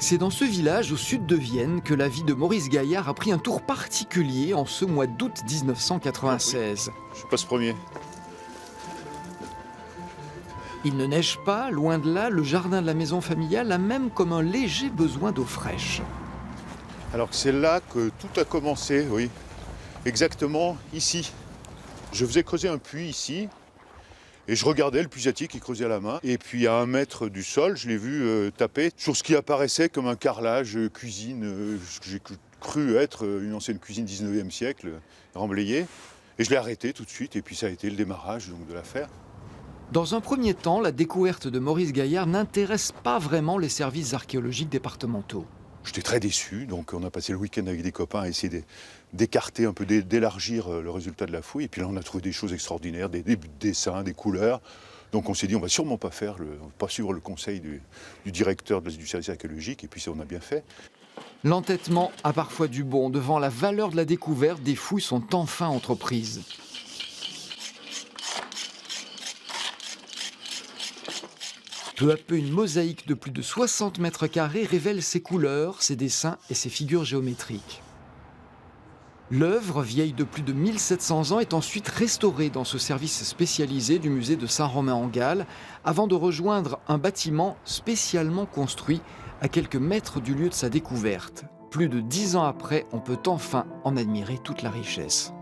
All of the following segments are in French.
C'est dans ce village au sud de Vienne que la vie de Maurice Gaillard a pris un tour particulier en ce mois d'août 1996. Je passe premier. Il ne neige pas, loin de là, le jardin de la maison familiale a même comme un léger besoin d'eau fraîche. Alors que c'est là que tout a commencé, oui. Exactement ici. Je faisais creuser un puits ici. Et je regardais le puisatier qui creusait à la main. Et puis à 1 mètre du sol, je l'ai vu taper sur ce qui apparaissait comme un carrelage cuisine, ce que j'ai cru être une ancienne cuisine 19e siècle, remblayée. Et je l'ai arrêté tout de suite, et puis ça a été le démarrage donc, de l'affaire. Dans un premier temps, la découverte de Maurice Gaillard n'intéresse pas vraiment les services archéologiques départementaux. J'étais très déçu, donc on a passé le week-end avec des copains à essayer d'écarter un peu, d'élargir le résultat de la fouille. Et puis là, on a trouvé des choses extraordinaires, des dessins, des couleurs. Donc on s'est dit, on va sûrement pas suivre le conseil du directeur du service archéologique. Et puis on a bien fait. L'entêtement a parfois du bon. Devant la valeur de la découverte, des fouilles sont enfin entreprises. Peu à peu, une mosaïque de plus de 60 mètres carrés révèle ses couleurs, ses dessins et ses figures géométriques. L'œuvre, vieille de plus de 1700 ans, est ensuite restaurée dans ce service spécialisé du musée de Saint-Romain-en-Galles, avant de rejoindre un bâtiment spécialement construit à quelques mètres du lieu de sa découverte. Plus de 10 ans après, on peut enfin en admirer toute la richesse.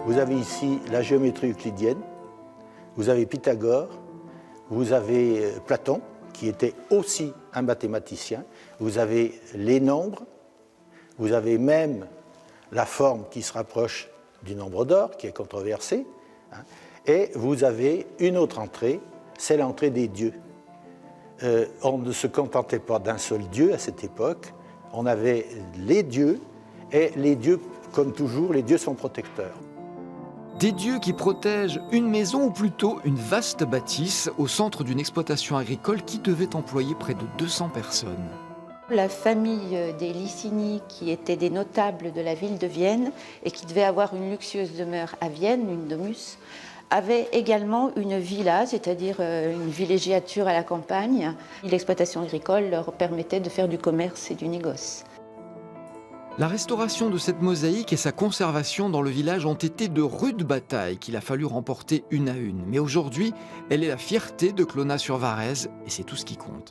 Vous avez ici la géométrie euclidienne, vous avez Pythagore, vous avez Platon, qui était aussi un mathématicien. Vous avez les nombres. Vous avez même la forme qui se rapproche du nombre d'or, qui est controversée. Et vous avez une autre entrée, c'est l'entrée des dieux. On ne se contentait pas d'un seul dieu à cette époque. On avait les dieux, et les dieux, comme toujours, les dieux sont protecteurs. Des dieux qui protègent une maison, ou plutôt une vaste bâtisse, au centre d'une exploitation agricole qui devait employer près de 200 personnes. La famille des Licini, qui étaient des notables de la ville de Vienne et qui devait avoir une luxueuse demeure à Vienne, une domus, avait également une villa, c'est-à-dire une villégiature à la campagne. L'exploitation agricole leur permettait de faire du commerce et du négoce. La restauration de cette mosaïque et sa conservation dans le village ont été de rudes batailles qu'il a fallu remporter une à une. Mais aujourd'hui, elle est la fierté de Clonaz-sur-Varèse et c'est tout ce qui compte.